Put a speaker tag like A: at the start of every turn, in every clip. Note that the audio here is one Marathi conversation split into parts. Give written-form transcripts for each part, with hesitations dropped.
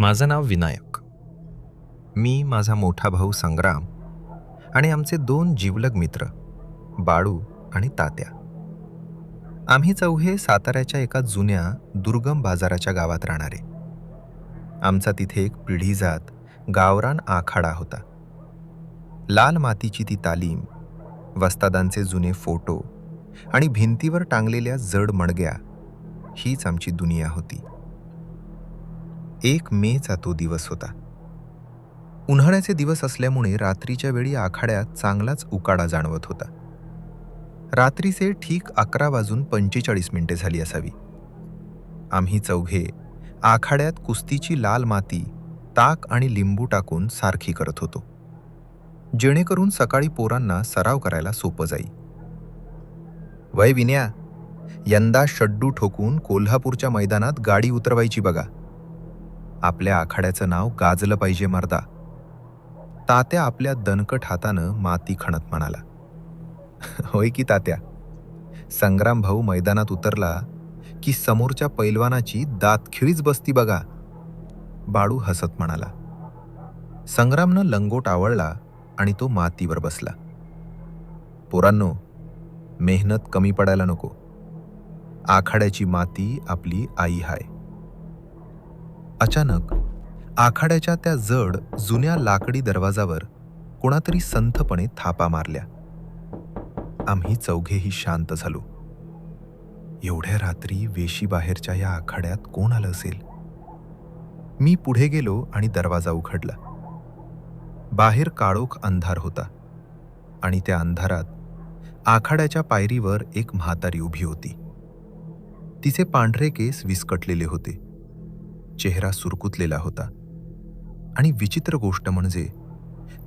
A: माझं नाव विनायक. मी, माझा मोठा भाऊ संग्राम आणि आमचे दोन जिवलग मित्र बाळू आणि तात्या. आम्ही चौघे साताऱ्याच्या एका जुन्या दुर्गम बाजाराच्या गावात राहणारे. आमचा तिथे एक पिढीजात गावरान आखाडा होता. लाल मातीची ती तालीम, वस्तादांचे जुने फोटो आणि भिंतीवर टांगलेल्या जड मडग्या, हीच आमची दुनिया होती. 1 मेचा तो दिवस होता. उन्हाळ्याचे दिवस असल्यामुळे रात्रीच्या वेळी आखाड्यात चांगलाच उकाडा जाणवत होता. रात्रीचे ठीक 11:45 झाली असावी. आम्ही चौघे आखाड्यात कुस्तीची लाल माती, ताक आणि लिंबू टाकून सारखी करत होतो, जेणेकरून सकाळी पोरांना सराव करायला सोपं जाई. वय विन्या, यंदा शड्डू ठोकून कोल्हापूरच्या मैदानात गाडी उतरवायची बघा. आपल्या आखाड्याचं नाव गाजलं पाहिजे मर्दा. तात्या आपल्या दणकट हातानं माती खणत म्हणाला. होय की तात्या. संग्राम भाऊ मैदानात उतरला की समोरच्या पैलवानाची दातखिळीच बसती बघा. बाळू हसत म्हणाला. संग्रामनं लंगोट आवळला आणि तो मातीवर बसला. पोरांनो, मेहनत कमी पडायला नको. आखाड्याची माती आपली आई हाय. अचानक आखाड्याच्या त्या जड जुन्या लाकडी दरवाजावर कोणातरी संथपणे थापा मारल्या. आम्ही चौघेही शांत झालो. एवढ्या रात्री वेशीबाहेरच्या या आखाड्यात कोण आलं असेल? मी पुढे गेलो आणि दरवाजा उघडला. बाहेर काळोख अंधार होता आणि त्या अंधारात आखाड्याच्या पायरीवर एक म्हातारी उभी होती. तिचे पांढरे केस विस्कटलेले होते, चेहरा सुरकुतलेला होता आणि विचित्र गोष्ट म्हणजे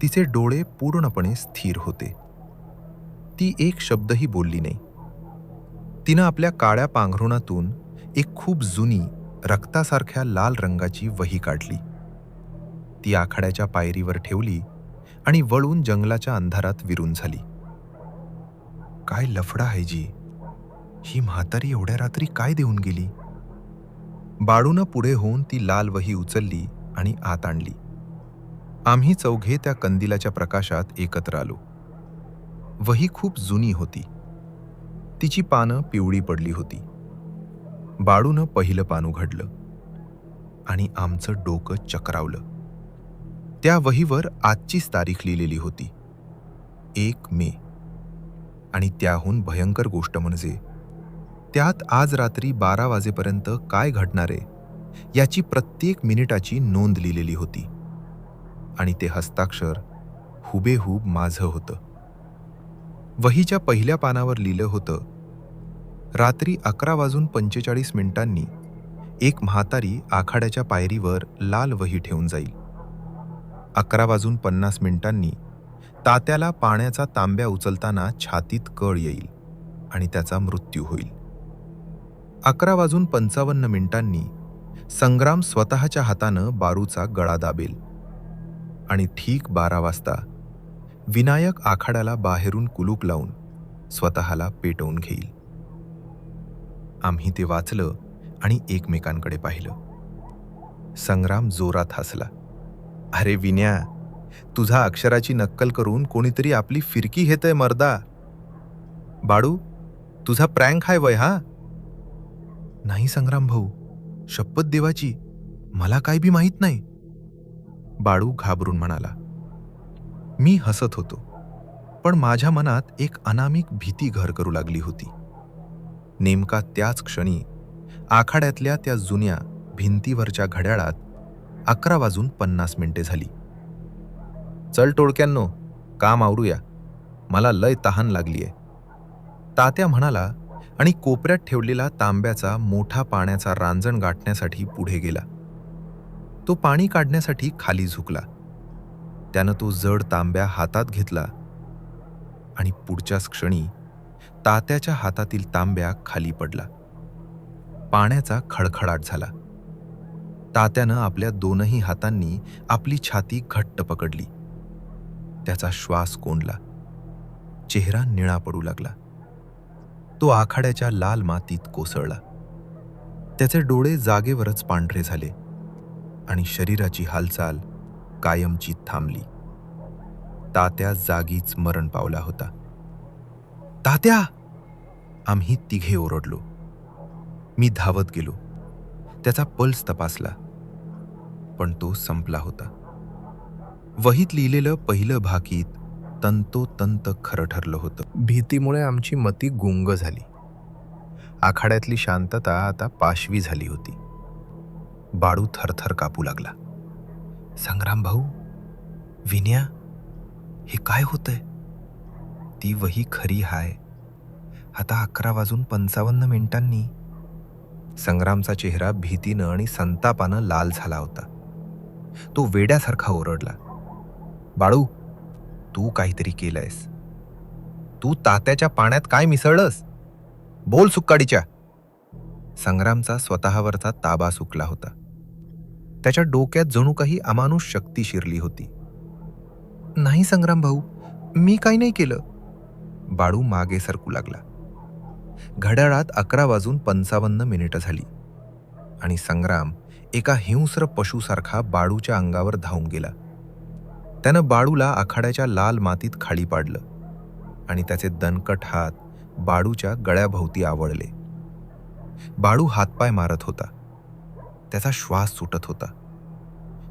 A: तिचे डोळे पूर्णपणे स्थिर होते. ती एक शब्दही बोलली नाही. तिनं आपल्या काळ्या पांघरुणातून एक खूप जुनी रक्तासारख्या लाल रंगाची वही काढली. ती आखाड्याच्या पायरीवर ठेवली आणि वळून जंगलाच्या अंधारात विरून झाली. काय लफडा आहे जी? ही म्हातारी एवढ्या रात्री काय देऊन गेली? बाळूनं पुढे होऊन ती लाल वही उचलली आणि आत आणली. आम्ही चौघे त्या कंदिलाच्या प्रकाशात एकत्र आलो. वही खूप जुनी होती. तिची पानं पिवळी पडली होती. बाळूनं पहिलं पान उघडलं आणि आमचं डोकं चक्रावलं. त्या वहीवर आजचीच तारीख लिहिलेली होती, 1 मे. आणि त्याहून भयंकर गोष्ट म्हणजे त्यात आज रात्री 12 वाजेपर्यंत काय घडणारे याची प्रत्येक मिनिटाची नोंद लिहिलेली होती. आणि ते हस्ताक्षर हुबेहूब माझं होतं. वहीच्या पहिल्या पानावर लिहिलं होतं, रात्री 11:45 एक म्हातारी आखाड्याच्या पायरीवर लाल वही ठेवून जाईल. 11:50 तात्याला पाण्याचा तांब्या उचलताना छातीत कळ येईल आणि त्याचा मृत्यू होईल. 11:55 संग्राम स्वतःच्या हातानं बारूचा गळा दाबेल आणि ठीक 12 वाजता विनायक आखाड्याला बाहेरून कुलूप लावून स्वतःला पेटवून घेईल. आम्ही ते वाचलं आणि एकमेकांकडे पाहिलं. संग्राम जोरात हसला. अरे विन्या, तुझा अक्षराची नक्कल करून कोणीतरी आपली फिरकी घेतय मर्दा. बाळू, तुझा प्रँक हाय वय हा? नाही संग्राम भाऊ, शपथ देवाची, मला काय बी माहीत नाही. बाळू घाबरून म्हणाला. मी हसत होतो, पण माझ्या मनात एक अनामिक भीती घर करू लागली होती. नेमका त्याच क्षणी आखाड्यातल्या त्या जुन्या भिंतीवरच्या घड्याळात 11:50 झाली. चल टोळक्यांनो, काम आवरूया, मला लय तहान लागलीये, तात्या म्हणाला आणि कोपऱ्यात ठेवलेला तांब्याचा मोठा पाण्याचा रांजण गाठण्यासाठी पुढे गेला. तो पाणी काढण्यासाठी खाली झुकला. त्यानं तो जड तांब्या हातात घेतला आणि पुढच्याच क्षणी तात्याच्या हातातील तांब्या खाली पडला. पाण्याचा खडखडाट झाला. तात्यानं आपल्या दोनही हातांनी आपली छाती घट्ट पकडली. त्याचा श्वास कोंडला. चेहरा निळा पडू लागला. तो आखाड्याच्या लाल मातीत कोसळला. त्याचे डोळे जागेवरच पांढरे झाले आणि शरीराची हालचाल कायमची थांबली. तात्या जागीच मरण पावला होता. तात्या! आम्ही तिघे ओरडलो. मी धावत गेलो. त्याचा पल्स तपासला, पण तो संपला होता. वहीत लिहिलेलं पहिलं भाकीत तंतोतंत खरं ठरलं होतं. भीतीमुळे आमची मती गुंग झाली. आखाड्यातली शांतता आता पाशवी झाली होती. बाळू थरथर कापू लागला. संग्राम भाऊ, विन्या, हे काय होतंय? ती वही खरी हाय. आता 11:55 संग्रामचा चेहरा भीतीनं आणि संतापानं लाल झाला होता. तो वेड्यासारखा ओरडला. बाळू, तू काहीतरी केलंयस. तू तात्याच्या पाण्यात काय मिसळलंस? बोल सुक्काडीच्या. संग्रामचा स्वतःवरचा ताबा सुटला होता. त्याच्या डोक्यात जणू काही अमानुष शक्ती शिरली होती. नाही संग्राम भाऊ, मी काही नाही केलं. बाळू मागे सरकू लागला. घड्याळात 11:55 झाली आणि संग्राम एका हिंस्र पशुसारखा बाळूच्या अंगावर धावून गेला. त्यानं बाळूला आखाड्याच्या लाल मातीत खाली पाडलं आणि त्याचे दणकट हात बाळूच्या गळ्याभोवती आवळले. बाळू हातपाय मारत होता. त्याचा श्वास सुटत होता.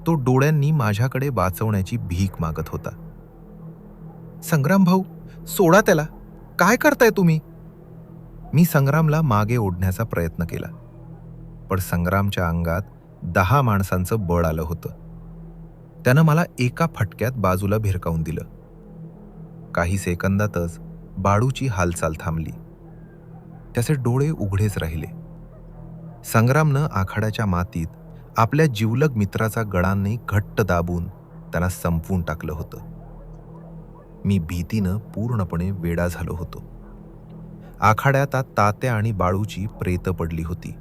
A: तो डोळ्यांनी माझ्याकडे वाचवण्याची भीक मागत होता. संग्राम भाऊ, सोडा त्याला. काय करताय तुम्ही? मी संग्रामला मागे ओढण्याचा प्रयत्न केला, पण संग्रामच्या अंगात 10 माणसांचं बळ आलं होतं. त्यानं मला एका फटक्यात बाजूला भिरकावून दिलं. काही सेकंदातच बाळूची हालचाल थांबली. त्याचे डोळे उघडेच राहिले. संग्रामनं आखाड्याच्या मातीत आपल्या जिवलग मित्राचा गळांनी घट्ट दाबून त्यांना संपवून टाकलं होतं. मी भीतीनं पूर्णपणे वेडा झालो होतो. आखाड्यात तात्या आणि बाळूची प्रेतं पडली होती.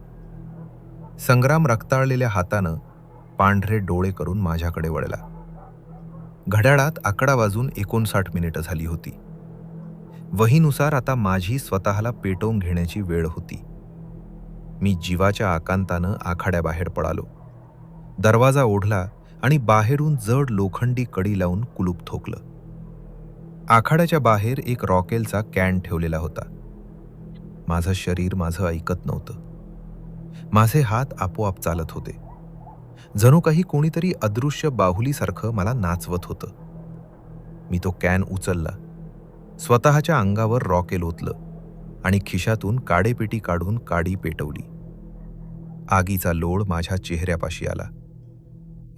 A: संग्राम रक्ताळलेल्या हातानं पांढरे डोळे करून माझ्याकडे वळला. घड्याळात 11:59 झाली होती. वहीनुसार आता माझी स्वतःला पेटवून घेण्याची वेळ होती. मी जीवाच्या आकांतानं आखाड्याबाहेर पळालो. दरवाजा ओढला आणि बाहेरून जड लोखंडी कडी लावून कुलूप ठोकलं. आखाड्याच्या बाहेर एक रॉकेलचा कॅन ठेवलेला होता. माझं शरीर माझं ऐकत नव्हतं. माझे हात आपोआप चालत होते. जणू काही कोणीतरी अदृश्य बाहुलीसारखं मला नाचवत होतं. मी तो कॅन उचलला, स्वतःच्या अंगावर रॉकेल ओतलं आणि खिशातून काडेपेटी काढून काडी पेटवली. आगीचा लोळ माझ्या चेहऱ्यापाशी आला.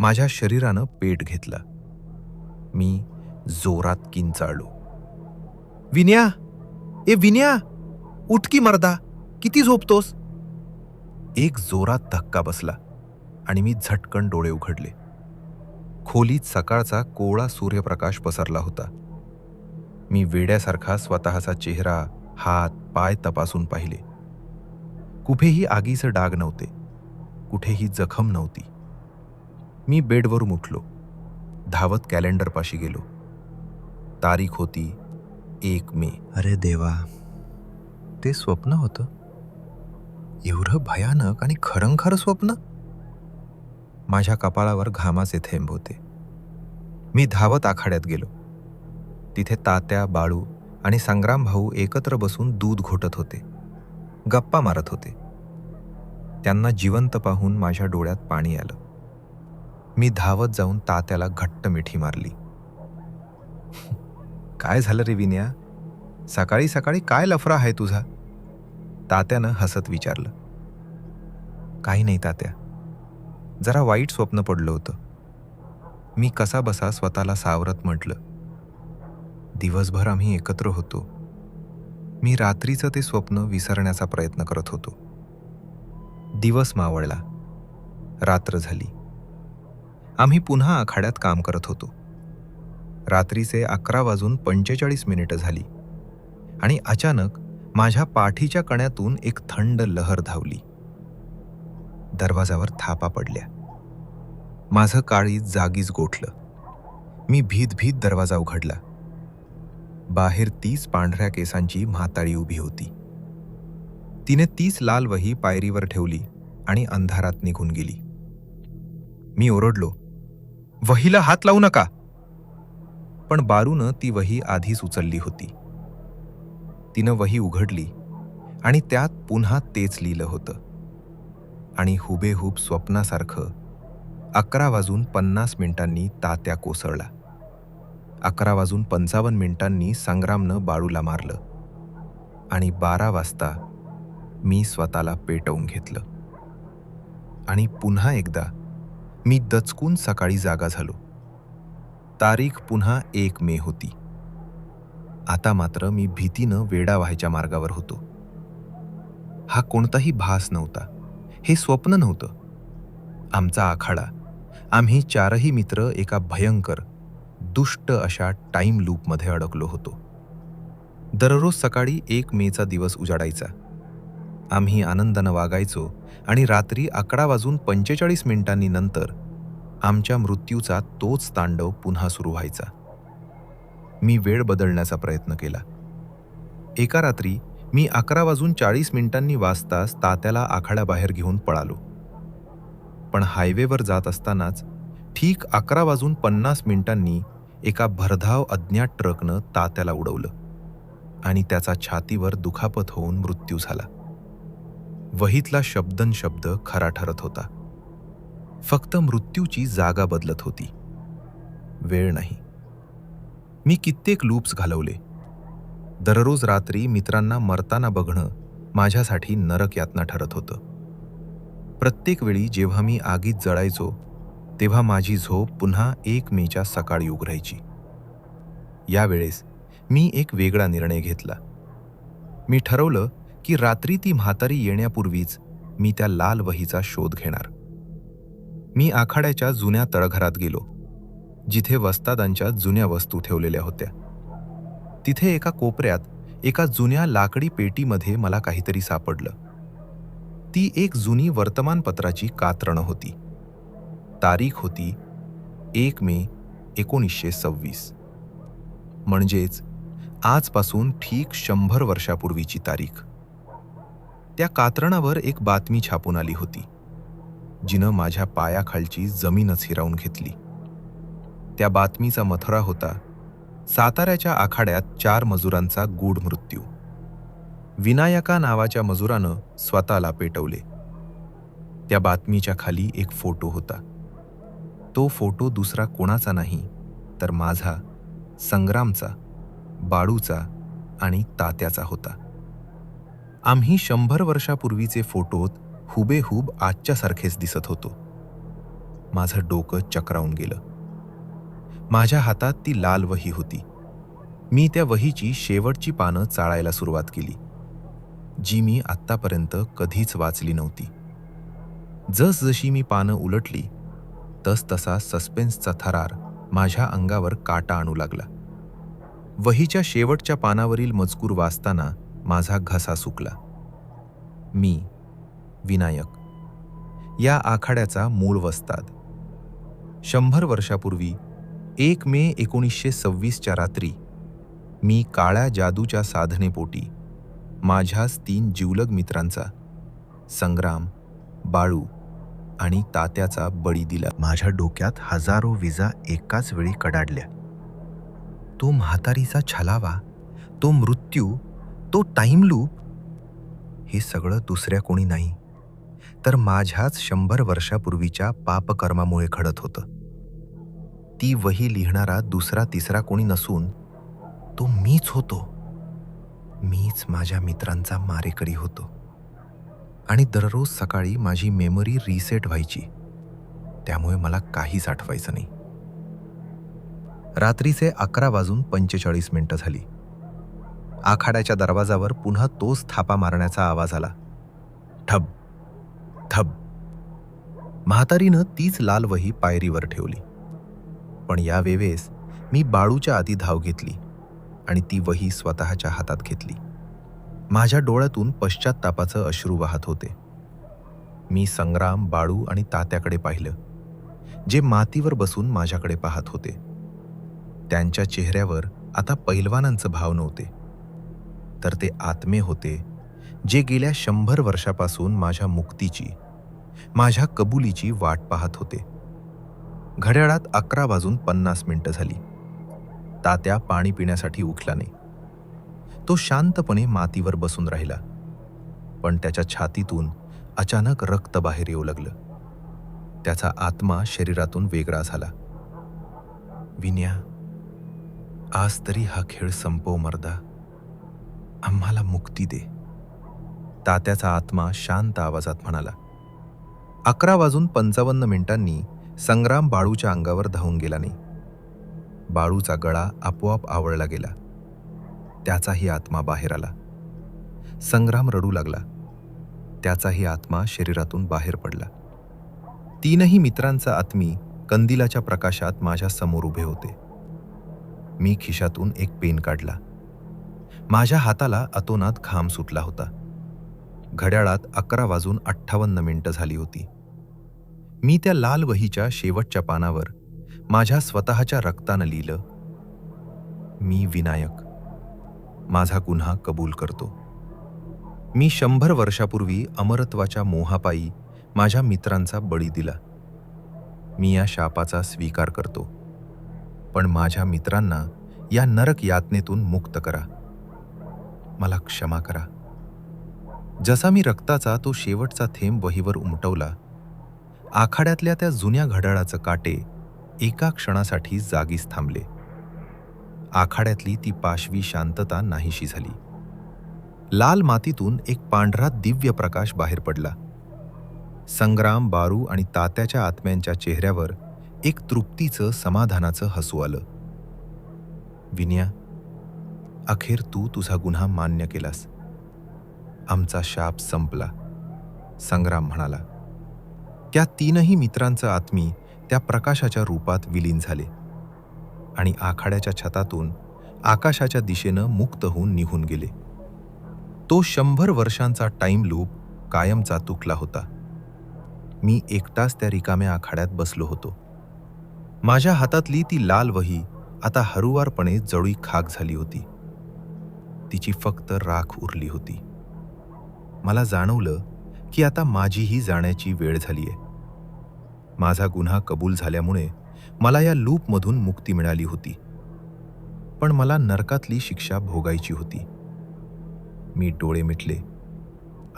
A: माझ्या शरीरानं पेट घेतला. मी जोरात किंचाळलो. विन्या, ए विन्या, उठ की मर्दा, किती झोपतोस? एक जोरात धक्का बसला आणि मी झटकन डोळे उघडले. खोलीत सकाळचा कोवळा सूर्यप्रकाश पसरला होता. मी वेड्यासारखा स्वतःचा चेहरा, हात, पाय तपासून पाहिले. कुठेही आगीचे डाग नव्हते. कुठेही जखम नव्हती. मी बेडवरून उठलो. धावत कॅलेंडरपाशी गेलो. तारीख होती 1 मे. अरे देवा, ते स्वप्न होतं? एवढं भयानक आणि खरंखर स्वप्न? माझ्या कपाळावर घामाचे थेंब होते. मी धावत आखाड्यात गेलो. तिथे तात्या, बाळू आणि संग्राम भाऊ एकत्र बसून दूध घोटत होते, गप्पा मारत होते. त्यांना जिवंत पाहून माझ्या डोळ्यात पाणी आलं. मी धावत जाऊन तात्याला घट्ट मिठी मारली. काय झालं रे विन्या? सकाळी सकाळी काय लफरा आहे तुझा? तात्यानं हसत विचारलं. काही नाही तात्या, जरा वाईट स्वप्न पडलं होतं. मी कसा बसा स्वतःला सावरत म्हटलं. दिवसभर आम्ही एकत्र होतो. मी रात्रीचं ते स्वप्न विसरण्याचा प्रयत्न करत होतो. दिवस मावळला, रात्र झाली. आम्ही पुन्हा आखाड्यात काम करत होतो. रात्रीचे 11:45 झाली आणि अचानक माझ्या पाठीच्या कण्यातून एक थंड लहर धावली. दरवाजावर थापा पडल्या. माझं काळीज जागीच गोठलं. मी भीत भीत दरवाजा उघडला. बाहेर 30 पांढऱ्या केसांची म्हातारी उभी होती. तिने 30 लाल वही पायरीवर ठेवली आणि अंधारात निघून गेली. मी ओरडलो, "वहीला हात लावू नका." पण बारूनं ती वही आधीच उचलली होती. तिनं वही उघडली आणि त्यात पुन्हा तेच लिहिलं होतं. आणि हुबेहूब स्वप्नासारखं 11:50 तात्या कोसळला. 11:55 संग्रामनं बाळूला मारलं. आणि 12 वाजता मी स्वतःला पेटवून घेतलं. आणि पुन्हा एकदा मी दचकून सकाळी जागा झालो. तारीख पुन्हा 1 मे होती. आता मात्र मी भीतीनं वेडा व्हायच्या मार्गावर होतो. हा कोणताही भास नव्हता. हे स्वप्न नव्हतं. आमचा आखाडा, आम्ही 4ही मित्र एका भयंकर, दुष्ट अशा टाईम लूपमध्ये अडकलो होतो. दररोज सकाळी 1 मेचा दिवस उजाडायचा. आम्ही आनंदानं वागायचो आणि रात्री 11:45 नंतर आमच्या मृत्यूचा तोच तांडव पुन्हा सुरू व्हायचा. मी वेळ बदलण्याचा प्रयत्न केला. एका रात्री मी 11:40 वाजताच तात्याला आखाड्याबाहेर घेऊन पळालो. पण हायवेवर जात असतानाच ठीक 11:50 एका भरधाव अज्ञात ट्रकनं तात्याला उडवलं आणि त्याचा छातीवर दुखापत होऊन मृत्यू झाला. वहीतला शब्दनशब्द खरा ठरत होता. फक्त मृत्यूची जागा बदलत होती, वेळ नाही. मी कित्येक लूप्स घालवले. दररोज रात्री मित्रांना मरताना बघणं माझ्यासाठी नरक यातना ठरत होतं. प्रत्येक वेळी जेव्हा मी आगीत जळायचो तेव्हा माझी झोप पुन्हा 1 मेच्या सकाळी उघडायची. यावेळेस मी एक वेगळा निर्णय घेतला. मी ठरवलं की रात्री ती म्हातारी येण्यापूर्वीच मी त्या लाल वहीचा शोध घेणार. मी आखाड्याच्या जुन्या तळघरात गेलो, जिथे वस्तादांच्या जुन्या वस्तू ठेवलेल्या होत्या. तिथे एका कोपऱ्यात एका जुन्या लाकडी पेटीमध्ये मला काहीतरी सापडलं. ती एक जुनी वर्तमानपत्राची कात्रणं होती. तारीख होती 1 मे 1926. म्हणजेच आजपासून ठीक 100 वर्षापूर्वीची तारीख. त्या कात्रणावर एक बातमी छापून आली होती, जिनं माझ्या पायाखालची जमीनच हिरावून घेतली. त्या बातमीचा मथुरा होता साताऱ्याच्या आखाड्यात 4 मजुरांचा गूढ मृत्यू. विनायका नावाच्या मजुरानं स्वतःला पेटवले. त्या बातमीच्या खाली एक फोटो होता. तो फोटो दुसरा कोणाचा नाही तर माझा, संग्रामचा, बाळूचा आणि तात्याचा होता. आम्ही 100 वर्षापूर्वीचे फोटोत हुबेहूब आजच्यासारखेच दिसत होतो. माझं डोकं चक्रावून गेलं. माझ्या हातात ती लाल वही होती. मी त्या वहीची शेवटची पानं चाळायला सुरुवात केली, जी मी आत्तापर्यंत कधीच वाचली नव्हती. जसजशी मी पानं उलटली तसतसा सस्पेन्सचा थरार माझ्या अंगावर काटा आणू लागला. वहीच्या शेवटच्या पानावरील मजकूर वाचताना माझा घसा सुकला. मी, विनायक, या आखाड्याचा मूळ वस्ताद. 100 वर्षापूर्वी 1 मे 1926च्या रात्री मी काळ्या जादूच्या साधनेपोटी माझ्याच 3 जिवलग मित्रांचा, संग्राम, बाळू आणि तात्याचा बळी दिला. माझ्या डोक्यात हजारो विजा एकाच वेळी कडाडल्या. तो म्हातारीचा छलावा, तो मृत्यू, तो टाईम लूप, हे सगळं दुसऱ्या कोणी नाही तर माझ्याच 100 वर्षापूर्वीच्या पापकर्मामुळे घडत होतं. ती वही लिहिणारा दुसरा तिसरा कोणी नसून तो मीच होतो. मीच माझ्या मित्रांचा मारेकरी होतो. आणि दररोज सकाळी माझी मेमरी रिसेट व्हायची, त्यामुळे मला काहीच आठवायचं नाही. रात्रीचे 11:45 झाली. आखाड्याच्या दरवाजावर पुन्हा तोच थापा मारण्याचा आवाज आला. ठब ठब. म्हातारीनं तीच लाल वही पायरीवर ठेवली. पण या वेळेस मी बाळूच्या आधी धाव घेतली आणि ती वही स्वतःच्या हातात घेतली. माझ्या डोळ्यातून पश्चात्तापाचं अश्रू वाहत होते. मी संग्राम, बाळू आणि तात्याकडे पाहिलं, जे मातीवर बसून माझ्याकडे पाहत होते. त्यांच्या चेहऱ्यावर आता पैलवानांचे भाव नव्हते, तर ते आत्मे होते जे गेल्या 100 वर्षापासून माझ्या मुक्तीची, माझ्या कबुलीची वाट पाहत होते. घड्याळात 11:50 झाली. तात्या पाणी पिण्यासाठी उठला नाही. तो शांतपणे मातीवर बसून राहिला. पण त्याच्या छातीतून अचानक रक्त बाहेर येऊ लागलं. त्याचा आत्मा शरीरातून वेगळा झाला. विन्या, आज तरी हा खेळ संपव मर्दा. आम्हाला मुक्ती दे. तात्याचा आत्मा शांत आवाजात म्हणाला. 11:55 संग्राम बाळूच्या अंगावर धावून गेला नाही. बाळूचा गळा आपोआप आवळला गेला. त्याचाही आत्मा बाहेर आला. संग्राम रडू लागला. त्याचाही आत्मा शरीरातून बाहेर पडला. तीनही मित्रांचा आत्मी कंदिलाच्या प्रकाशात माझ्या समोर उभे होते. मी खिशातून एक पेन काढला. माझ्या हाताला अतोनात घाम सुटला होता. घड्याळात 11:58 झाली होती. मी त्या लाल वहीच्या शेवटच्या पानावर माझ्या स्वतःच्या रक्तानं लिहिलं, मी विनायक माझा गुन्हा कबूल करतो. मी 100 वर्षापूर्वी अमरत्वाच्या मोहापायी माझ्या मित्रांचा बळी दिला. मी या शापाचा स्वीकार करतो. पण माझ्या मित्रांना या नरक यातनेतून मुक्त करा. मला क्षमा करा. जसा मी रक्ताचा तो शेवटचा थेंब वहीवर उमटवला, आखाड्यातल्या त्या जुन्या घड्याळाचं काटे एका क्षणासाठी जागीच थांबले. आखाड्यातली ती पाशवी शांतता नाहीशी झाली. लाल मातीतून एक पांढरा दिव्य प्रकाश बाहेर पडला. संग्राम, बारू आणि तात्याच्या आत्म्यांच्या चेहऱ्यावर एक तृप्तीचं, समाधानाचं हसू आलं. विन्या, अखेर तू तुझा गुन्हा मान्य केलास. आमचा शाप संपला, संग्राम म्हणाला. त्या तीनही मित्रांचं आत्मी त्या प्रकाशाच्या रूपात विलीन झाले आणि आखाड्याच्या छतातून आकाशाच्या दिशेनं मुक्त होऊन निघून गेले. तो 100 वर्षांचा टाईम लूप कायमचा तुटला होता. मी एकटाच त्या रिकाम्या आखाड्यात बसलो होतो. माझ्या हातातली ती लाल वही आता हळुवारपणे जळी खाक झाली होती. तिची फक्त राख उरली होती. मला जाणवलं की आता माझीही जाण्याची वेळ झालीये. माझा गुन्हा कबूल झाल्यामुळे मला या लूपमधून मुक्ती मिळाली होती. पण मला नरकातली शिक्षा भोगायची होती. मी डोळे मिटले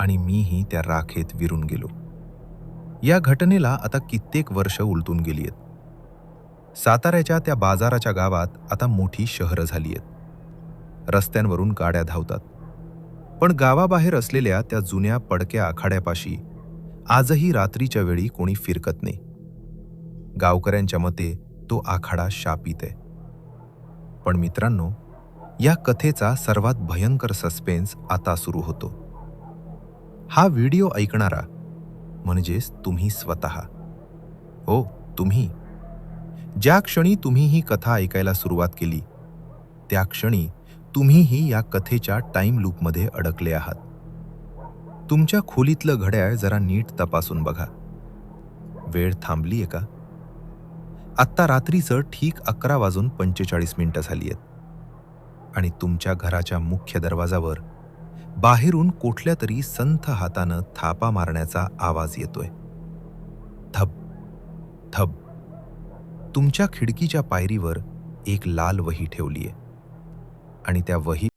A: आणि मीही त्या राखेत विरून गेलो. या घटनेला आता कित्येक वर्ष उलटून गेली आहेत. साताऱ्याच्या त्या बाजाराच्या गावात आता मोठी शहरं झाली आहेत. रस्त्यांवरून गाड्या धावतात. पण गावाबाहेर असलेल्या त्या जुन्या पडक्या आखाड्यापाशी आजही रात्रीच्या वेळी कोणी फिरकत नाही. गावकऱ्यांच्या मते तो आखाडा शापित आहे. पण मित्रांनो, या कथेचा सर्वात भयंकर सस्पेन्स आता सुरू होतो. हा व्हिडिओ ऐकणारा म्हणजेच तुम्ही स्वतः. हो, तुम्ही. ज्या क्षणी तुम्ही ही कथा ऐकायला सुरुवात केली, त्या क्षणी तुम्हीही या कथेच्या टाईम लूपमध्ये अडकले आहात. तुमच्या खोलीतलं घड्याळ जरा नीट तपासून बघा. वेळ थांबलीये का? आत्ता रात्रीचं ठीक 11:45 झाली आहेत आणि तुमच्या घराच्या मुख्य दरवाजावर बाहेरून कुठल्या तरी संथ हातानं थापा मारण्याचा आवाज येतोय. थब थब. तुमच्या खिडकीच्या पायरीवर एक लाल वही ठेवलीये आणि त्या वही